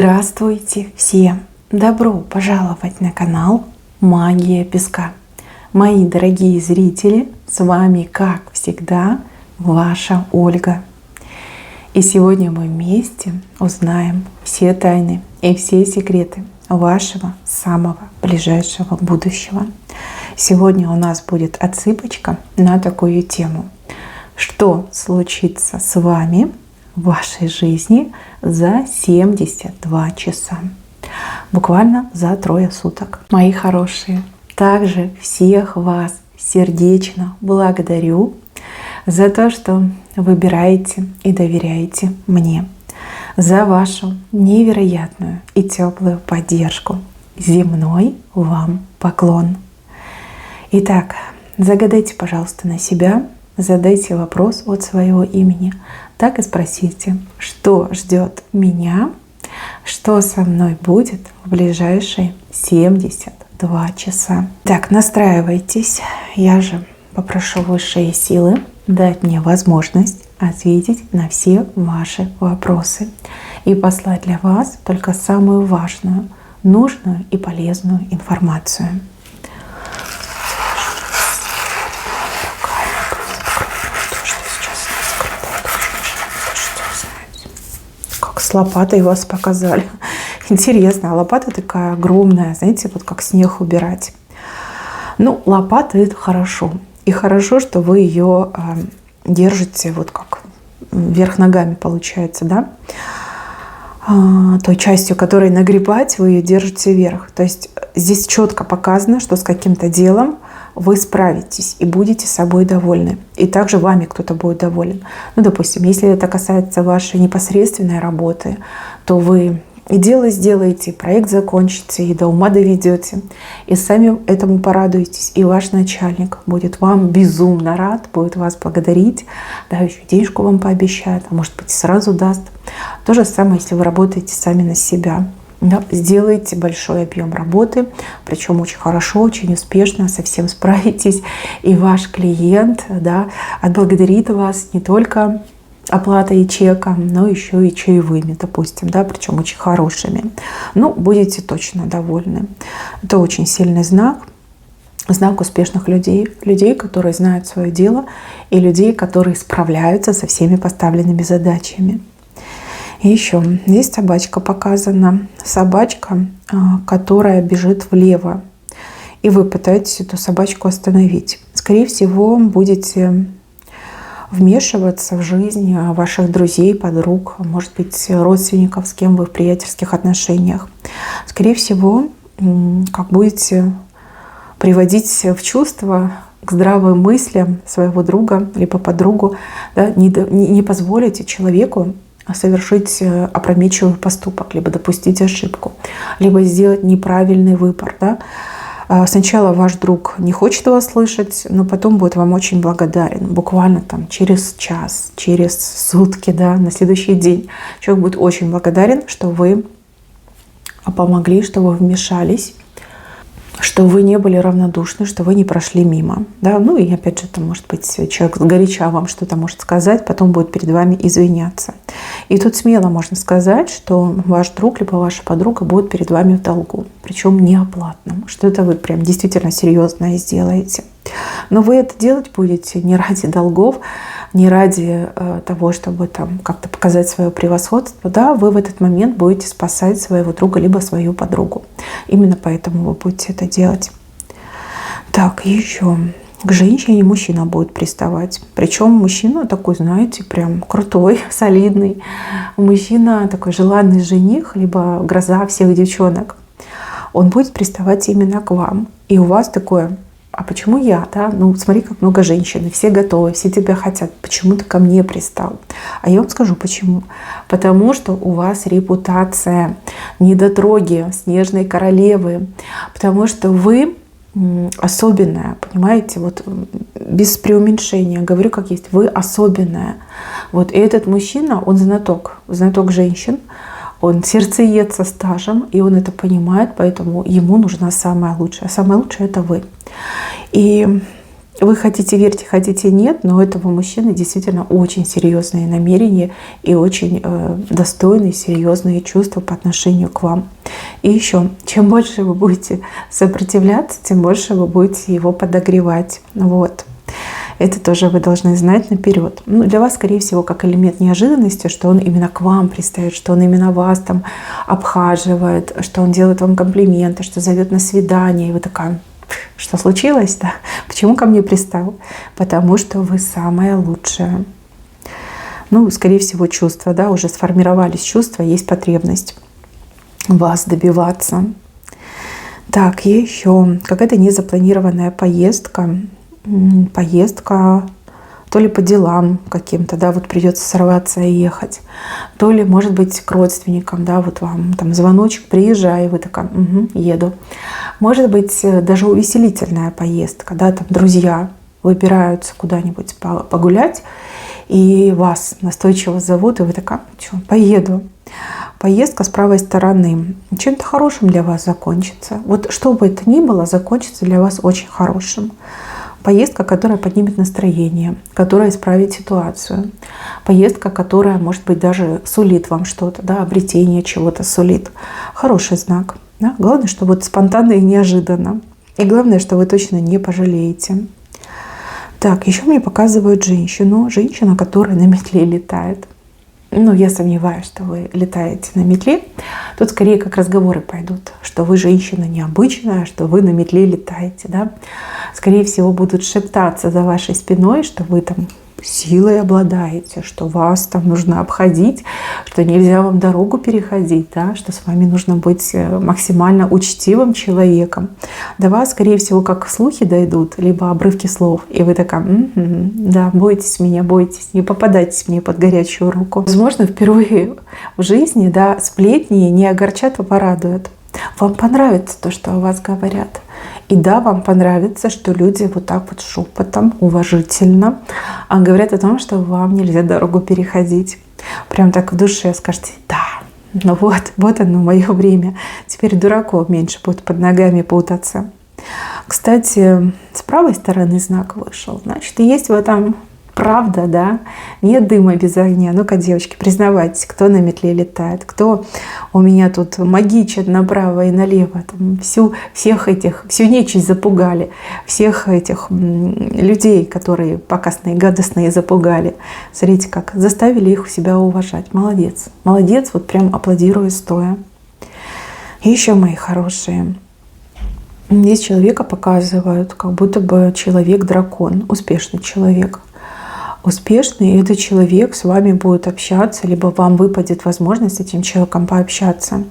Здравствуйте все! Добро пожаловать на канал Магия Песка. Мои дорогие зрители, с вами, как всегда, ваша Ольга. И сегодня мы вместе узнаем все тайны и все секреты вашего самого ближайшего будущего. Сегодня у нас будет отсыпочка на такую тему. Что случится с вами в вашей жизни за 72 часа? Буквально за 3 суток. Мои хорошие, также всех вас сердечно благодарю за то, что выбираете и доверяете мне, за вашу невероятную и теплую поддержку. Земной вам поклон. Итак, загадайте, пожалуйста, на себя, задайте вопрос от своего имени, так и спросите, что ждет меня, что со мной будет в ближайшие 72 часа. Так, настраивайтесь. Я же попрошу высшие силы дать мне возможность ответить на все ваши вопросы и послать для вас только самую важную, нужную и полезную информацию. С лопатой вас показали. Интересно, а лопата такая огромная, знаете, вот как снег убирать. Ну, лопата — это хорошо. И хорошо, что вы ее держите вот как вверх ногами, получается, да? Той частью, которой нагребать, вы ее держите вверх. То есть здесь четко показано, что с каким-то делом вы справитесь и будете собой довольны. И также вами кто-то будет доволен. Ну, допустим, если это касается вашей непосредственной работы, то вы и дело сделаете, и проект закончите, и до ума доведете, и сами этому порадуетесь. И ваш начальник будет вам безумно рад, будет вас благодарить, да, еще денежку вам пообещает, а может быть, сразу даст. То же самое, если вы работаете сами на себя. Да, сделайте большой объем работы, причем очень хорошо, очень успешно, совсем справитесь. И ваш клиент, да, отблагодарит вас не только оплатой чеком, но еще и чаевыми, допустим, да, причем очень хорошими. Ну, будете точно довольны. Это очень сильный знак. Знак успешных людей, людей, которые знают свое дело, и людей, которые справляются со всеми поставленными задачами. И еще здесь собачка показана. Собачка, которая бежит влево. И вы пытаетесь эту собачку остановить. Скорее всего, будете вмешиваться в жизнь ваших друзей, подруг, может быть, родственников, с кем вы в приятельских отношениях. Скорее всего, как будете приводить в чувство, к здравым мыслям своего друга либо подругу, да, не позволите человеку совершить опрометчивый поступок, либо допустить ошибку, либо сделать неправильный выбор. Да? Сначала ваш друг не хочет вас слышать, но потом будет вам очень благодарен. Буквально там через час, через сутки, да, на следующий день. Человек будет очень благодарен, что вы помогли, что вы вмешались, что вы не были равнодушны, что вы не прошли мимо. Да? Ну и опять же, это может быть человек сгоряча вам что-то может сказать, потом будет перед вами извиняться. И тут смело можно сказать, что ваш друг либо ваша подруга будет перед вами в долгу, причем неоплатном, что это вы прям действительно серьезно сделаете. Но вы это делать будете не ради долгов, не ради того, чтобы там как-то показать свое превосходство. Да, вы в этот момент будете спасать своего друга либо свою подругу. Именно поэтому вы будете это делать. Так, еще к женщине мужчина будет приставать. Причем мужчина такой, знаете, прям крутой, солидный. Мужчина такой желанный жених, либо гроза всех девчонок. Он будет приставать именно к вам. И у вас такое: а почему я, да? Ну, смотри, как много женщин, все готовы, все тебя хотят. Почему ты ко мне пристал? А я вам скажу, почему. Потому что у вас репутация недотроги, снежной королевы. Потому что вы особенная, понимаете? Вот без преуменьшения, говорю как есть, вы особенная. Вот и этот мужчина, он знаток женщин. Он сердцеед со стажем, и он это понимает, поэтому ему нужна самая лучшая. А самая лучшая — это вы. И Вы хотите верьте, хотите нет, но у этого мужчины действительно очень серьезные намерения и очень достойные, серьезные чувства по отношению к вам. И еще, чем больше вы будете сопротивляться, тем больше вы будете его подогревать. Вот. Это тоже вы должны знать наперед. Ну, для вас, скорее всего, как элемент неожиданности, что он именно к вам пристает, что он именно вас там обхаживает, что он делает вам комплименты, что зовет на свидание. И вы такая: что случилось-то? Почему ко мне пристал? Потому что вы самая лучшая. Ну, скорее всего, чувства, да, уже сформировались чувства, есть потребность вас добиваться. Так, и еще какая-то незапланированная поездка то ли по делам каким-то, да, вот придется сорваться и ехать, то ли, может быть, к родственникам, да, вот вам там звоночек, приезжай, и вы такая: угу, еду. Может быть, даже увеселительная поездка, да, там друзья выбираются куда-нибудь погулять, и вас настойчиво зовут, и вы такая: что, поеду. Поездка с правой стороны чем-то хорошим для вас закончится. Вот что бы это ни было, закончится для вас очень хорошим. Поездка, которая поднимет настроение, которая исправит ситуацию. Поездка, которая, может быть, даже сулит вам что-то, да, обретение чего-то сулит. Хороший знак. Да? Главное, что вот спонтанно и неожиданно. И главное, что вы точно не пожалеете. Так, еще мне показывают женщину. Женщина, которая на метле летает. Ну, я сомневаюсь, что вы летаете на метле. Тут скорее как разговоры пойдут, что вы женщина необычная, что вы на метле летаете, да. Скорее всего, будут шептаться за вашей спиной, что вы там силой обладаете, что вас там нужно обходить, что нельзя вам дорогу переходить, да, что с вами нужно быть максимально учтивым человеком. До вас, скорее всего, как слухи дойдут, либо обрывки слов, и вы такая: да, бойтесь меня, бойтесь, не попадайтесь мне под горячую руку. Возможно, впервые в жизни, да, сплетни не огорчат, а порадуют. Вам понравится то, что о вас говорят. И да, вам понравится, что люди вот так вот шепотом, уважительно говорят о том, что вам нельзя дорогу переходить. Прям так в душе скажете: да, ну вот оно, мое время. Теперь дураков меньше будет под ногами путаться. Кстати, с правой стороны знак вышел. Значит, есть в этом правда, да? Нет дыма без огня. Ну-ка, девочки, признавайтесь, кто на метле летает, кто у меня тут магичит направо и налево. Там всю нечисть запугали, всех этих людей, которые покосные, гадостные, запугали. Смотрите, как заставили их себя уважать. Молодец. Молодец, вот прям аплодирую стоя. И еще, мои хорошие, здесь человека показывают, как будто бы человек-дракон, успешный человек. Успешный – это человек, с вами будет общаться, либо вам выпадет возможность с этим человеком пообщаться.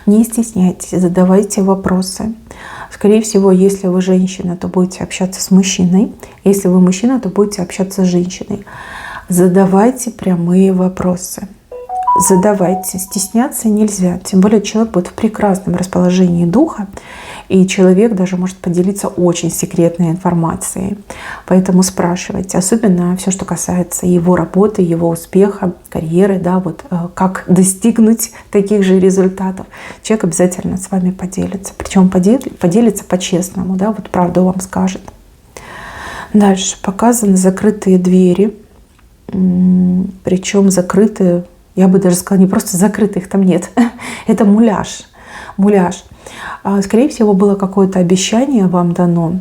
Не стесняйтесь, задавайте вопросы. Скорее всего, если вы женщина, то будете общаться с мужчиной. Если вы мужчина, то будете общаться с женщиной. Задавайте прямые вопросы. Задавайте. Стесняться нельзя. Тем более человек будет в прекрасном расположении духа. И человек даже может поделиться очень секретной информацией. Поэтому спрашивайте. Особенно все, что касается его работы, его успеха, карьеры, да, вот как достигнуть таких же результатов. Человек обязательно с вами поделится. Причем поделится по-честному, да, вот правду вам скажет. Дальше показаны закрытые двери. Причем закрытые, я бы даже сказала, не просто закрытые, их там нет. Это муляж. Муляж. Скорее всего, было какое-то обещание вам дано,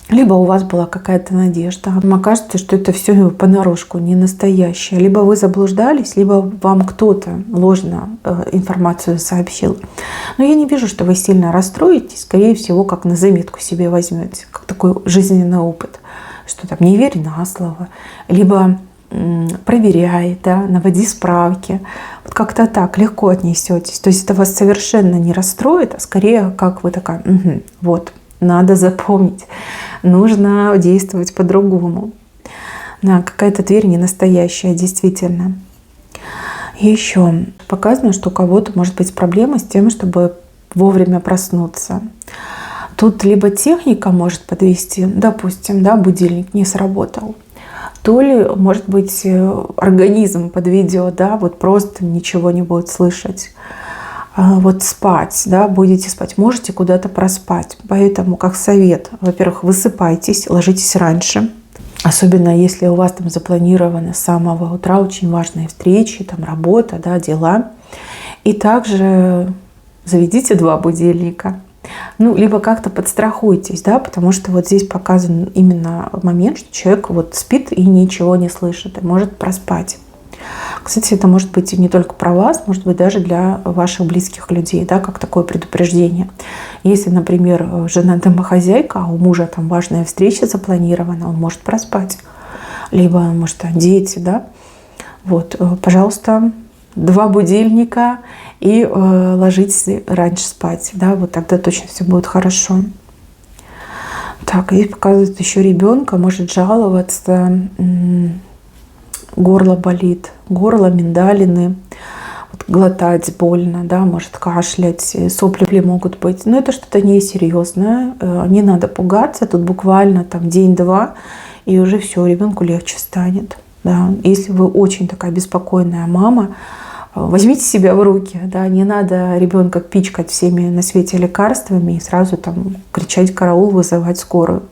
либо у вас была какая-то надежда. Вам окажется, что это все понарошку, не настоящее. Либо вы заблуждались, либо вам кто-то ложно информацию сообщил. Но я не вижу, что вы сильно расстроитесь. Скорее всего, как на заметку себе возьмете, как такой жизненный опыт. Что там, не верь на слово, либо проверяй, да, наводи справки. Вот как-то так легко отнесетесь. То есть это вас совершенно не расстроит, а скорее как вы такая: угу, вот, надо запомнить, нужно действовать по-другому. Да, какая-то дверь не настоящая, действительно. И еще показано, что у кого-то может быть проблема с тем, чтобы вовремя проснуться. Тут либо техника может подвести, допустим, да, будильник не сработал, то ли, может быть, организм подведет, да, вот просто ничего не будет слышать. вот спать, да, будете спать, можете куда-то проспать. Поэтому, как совет, во-первых, высыпайтесь, ложитесь раньше. Особенно если у вас там запланированы с самого утра очень важные встречи, там работа, да, дела. И также заведите 2 будильника. Ну, либо как-то подстрахуйтесь, да, потому что вот здесь показан именно момент, что человек вот спит и ничего не слышит, и может проспать. Кстати, это может быть и не только про вас, может быть даже для ваших близких людей, да, как такое предупреждение. Если, например, жена домохозяйка, а у мужа там важная встреча запланирована, он может проспать. Либо, может, дети, да. Вот, пожалуйста, 2 будильника и ложитесь раньше спать, да, вот тогда точно все будет хорошо. Так, здесь показывает еще ребенка, может жаловаться, горло болит, горло, миндалины, вот глотать больно, да, может кашлять, сопли могут быть. Но это что-то несерьезное, не надо пугаться, тут буквально там день-два, и уже все, ребенку легче станет. Да. Если вы очень такая беспокойная мама, возьмите себя в руки, да, не надо ребенка пичкать всеми на свете лекарствами и сразу там кричать караул, вызывать скорую.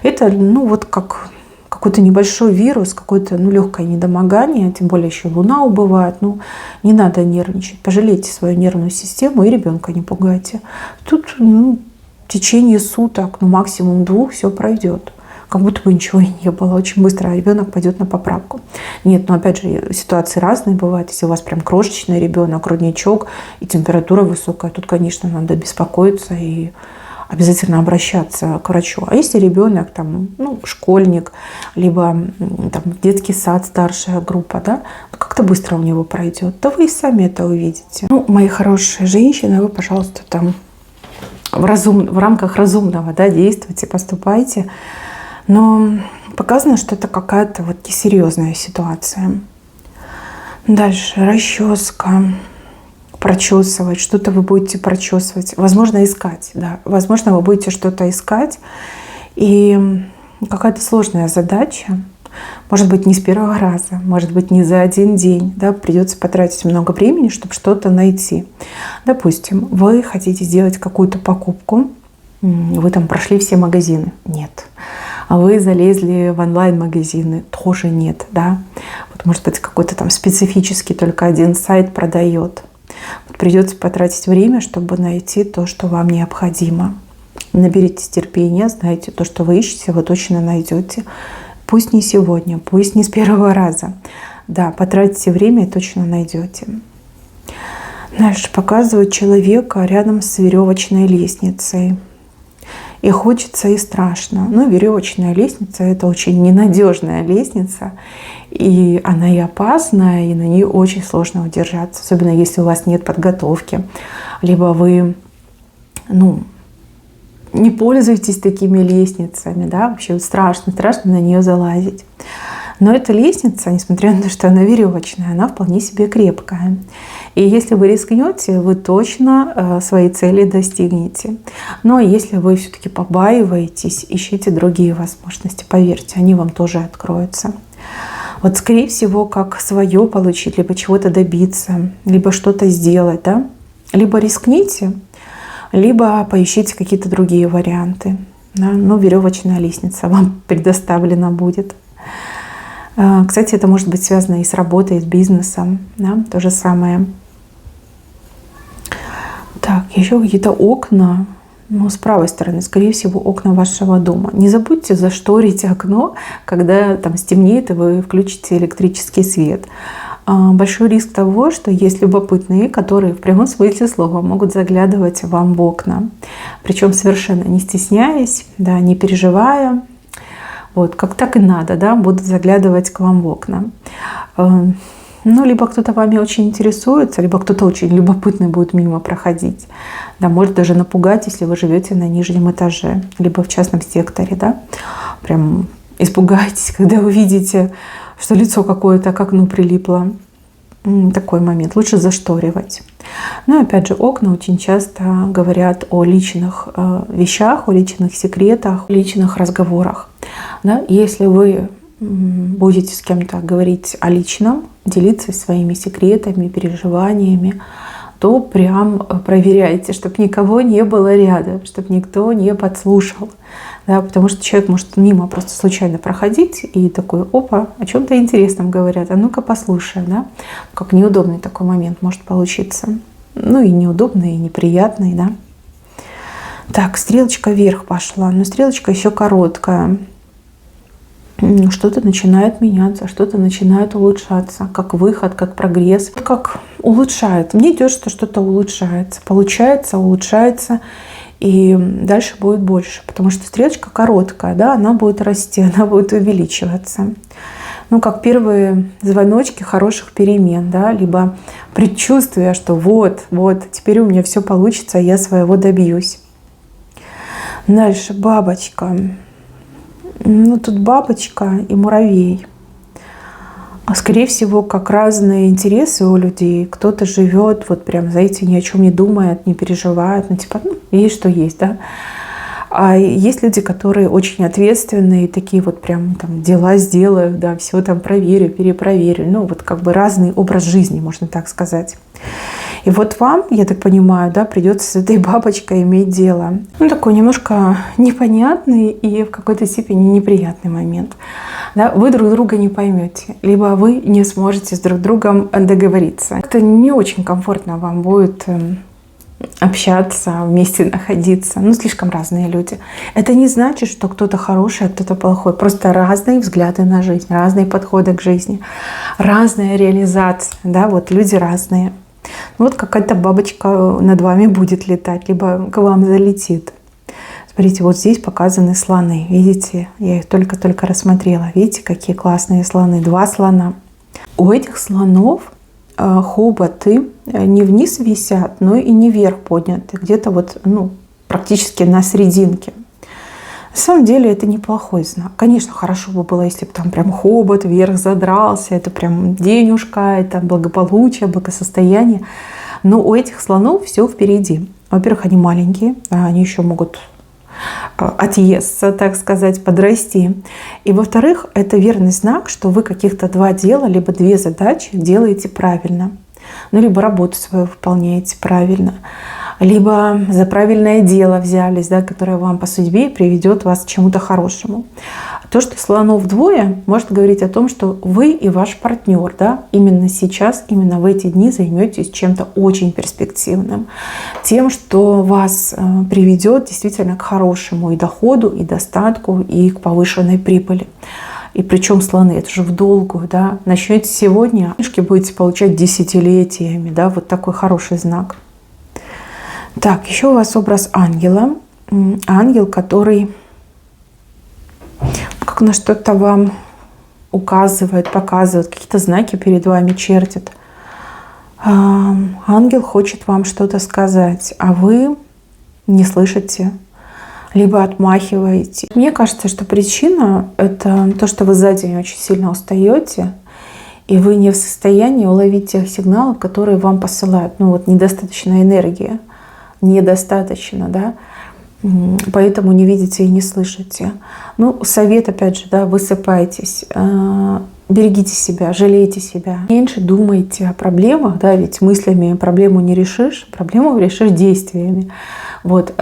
Это, ну, вот как какой-то небольшой вирус, какое-то, ну, легкое недомогание, тем более еще луна убывает, ну, не надо нервничать, пожалейте свою нервную систему и ребенка не пугайте. Тут, ну, в течение суток, ну, максимум 2 все пройдет. Как будто бы ничего и не было. Очень быстро ребенок пойдет на поправку. Нет, но опять же, ситуации разные бывают. Если у вас прям крошечный ребенок, грудничок и температура высокая, тут, конечно, надо беспокоиться и обязательно обращаться к врачу. А если ребенок, там, ну, школьник, либо там, детский сад, старшая группа, да, как-то быстро у него пройдет, то вы и сами это увидите. Ну, мои хорошие женщины, вы, пожалуйста, там в рамках разумного, да, действуйте, поступайте. Но показано, что это какая-то вот несерьезная ситуация. Дальше расческа, прочесывать, что-то вы будете прочесывать, возможно, искать, да, возможно, вы будете что-то искать, и какая-то сложная задача, может быть, не с первого раза, может быть, не за один день, да, придется потратить много времени, чтобы что-то найти. Допустим, вы хотите сделать какую-то покупку, вы там прошли все магазины, нет. А вы залезли в онлайн-магазины, тоже нет, да. Вот, может быть, какой-то там специфический только один сайт продает. Вот придется потратить время, чтобы найти то, что вам необходимо. Наберитесь терпения, знаете, то, что вы ищете, вы точно найдете. Пусть не сегодня, пусть не с первого раза. Да, потратите время и точно найдете. Дальше показывают человека рядом с веревочной лестницей. И хочется, и страшно. Но веревочная лестница — это очень ненадежная лестница. И она и опасная, и на ней очень сложно удержаться. Особенно если у вас нет подготовки. Либо вы, ну, не пользуетесь такими лестницами. Да? Вообще страшно на нее залазить. Но эта лестница, несмотря на то, что она веревочная, она вполне себе крепкая. И если вы рискнете, вы точно своей цели достигнете. Но если вы все-таки побаиваетесь, ищите другие возможности. Поверьте, они вам тоже откроются. Вот, скорее всего, как свое получить, либо чего-то добиться, либо что-то сделать, да? Либо рискните, либо поищите какие-то другие варианты. Да? Но веревочная лестница вам предоставлена будет. Кстати, это может быть связано и с работой, и с бизнесом. Да? То же самое. Так, еще какие-то окна. Ну, с правой стороны, скорее всего, окна вашего дома. Не забудьте зашторить окно, когда там стемнеет, и вы включите электрический свет. Большой риск того, что есть любопытные, которые в прямом смысле слова могут заглядывать вам в окна. Причем совершенно не стесняясь, да, не переживая. Вот, как так и надо, да, будут заглядывать к вам в окна. Ну, либо кто-то вами очень интересуется, либо кто-то очень любопытный будет мимо проходить. Да, может даже напугать, если вы живете на нижнем этаже, либо в частном секторе, да. Прям испугаетесь, когда увидите, что лицо какое-то к окну прилипло. Такой момент. Лучше зашторивать. Но опять же, окна очень часто говорят о личных вещах, о личных секретах, о личных разговорах. Да? Если вы будете с кем-то говорить о личном, делиться своими секретами, переживаниями, то прям проверяйте, чтобы никого не было рядом, чтобы никто не подслушал. Да, потому что человек может мимо просто случайно проходить и такой: опа, о чем-то интересном говорят, а ну-ка послушаем. Да? Как неудобный такой момент может получиться. Ну и неудобный, и неприятный. Да? Так, стрелочка вверх пошла, но стрелочка еще короткая. Что-то начинает меняться, что-то начинает улучшаться, как выход, как прогресс, как улучшает. Мне идет, что что-то улучшается, получается, улучшается, и дальше будет больше, потому что стрелочка короткая, да, она будет расти, она будет увеличиваться. Ну, как первые звоночки хороших перемен, да, либо предчувствие, что вот, теперь у меня все получится, я своего добьюсь. Дальше бабочка. Ну, тут бабочка и муравей. Скорее всего, как разные интересы у людей. Кто-то живет, вот прям, знаете, ни о чем не думает, не переживает. Ну, типа, есть что есть, да. А есть люди, которые очень ответственные, такие вот прям там дела сделаю, да, все там проверю, перепроверю. Ну, вот как бы разный образ жизни, можно так сказать. И вот вам, я так понимаю, да, придется с этой бабочкой иметь дело. Ну, такой немножко непонятный и в какой-то степени неприятный момент. Да, вы друг друга не поймете, либо вы не сможете с друг другом договориться. Как-то не очень комфортно вам будет общаться, вместе находиться. Ну, слишком разные люди. Это не значит, что кто-то хороший, а кто-то плохой. Просто разные взгляды на жизнь, разные подходы к жизни, разная реализация. Да, вот люди разные. Вот какая-то бабочка над вами будет летать, либо к вам залетит. Смотрите, вот здесь показаны слоны. Видите, я их только-только рассмотрела. Видите, какие классные слоны. 2 слона. У этих слонов хоботы не вниз висят, но и не вверх подняты. Где-то вот, ну, практически на серединке. На самом деле это неплохой знак. Конечно, хорошо бы было, если бы там прям хобот вверх задрался. Это прям денежка, это благополучие, благосостояние. Но у этих слонов все впереди. Во-первых, они маленькие, они еще могут отъесться, так сказать, подрасти. И во-вторых, это верный знак, что вы каких-то 2 дела, либо 2 задачи делаете правильно. Ну, либо работу свою выполняете правильно, либо за правильное дело взялись, да, которое вам по судьбе приведет вас к чему-то хорошему. То, что слонов 2, может говорить о том, что вы и ваш партнер, да, именно сейчас, именно в эти дни займетесь чем-то очень перспективным. Тем, что вас приведет действительно к хорошему и доходу, и достатку, и к повышенной прибыли. И причем слоны, это же в долгую, да. Начнете сегодня, денежки будете получать десятилетиями, да, вот такой хороший знак. Так, еще у вас образ ангела. Ангел, который как на что-то вам указывает, показывает, какие-то знаки перед вами чертит. Ангел хочет вам что-то сказать, а вы не слышите, либо отмахиваете. Мне кажется, что причина — это то, что вы за день очень сильно устаете, и вы не в состоянии уловить тех сигналов, которые вам посылают. Ну вот недостаточно энергии, недостаточно, да, поэтому не видите и не слышите. Ну, совет, опять же, да, высыпайтесь, берегите себя, жалейте себя. Меньше думайте о проблемах, да, ведь мыслями проблему не решишь, проблему решишь действиями. Вот,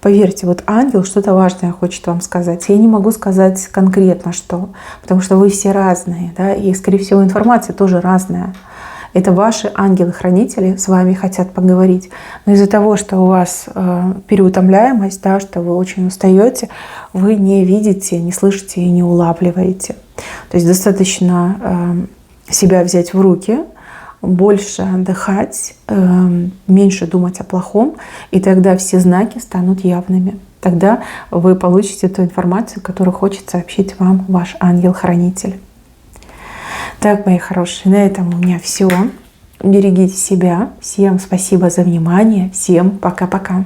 поверьте, вот ангел что-то важное хочет вам сказать. Я не могу сказать конкретно что, потому что вы все разные, да, и, скорее всего, информация тоже разная. Это ваши ангелы-хранители с вами хотят поговорить. Но из-за того, что у вас переутомляемость, да, что вы очень устаете, вы не видите, не слышите и не улавливаете. То есть достаточно себя взять в руки, больше отдыхать, меньше думать о плохом, и тогда все знаки станут явными. Тогда вы получите ту информацию, которую хочет сообщить вам ваш ангел-хранитель. Так, мои хорошие, на этом у меня все. Берегите себя. Всем спасибо за внимание. Всем пока-пока.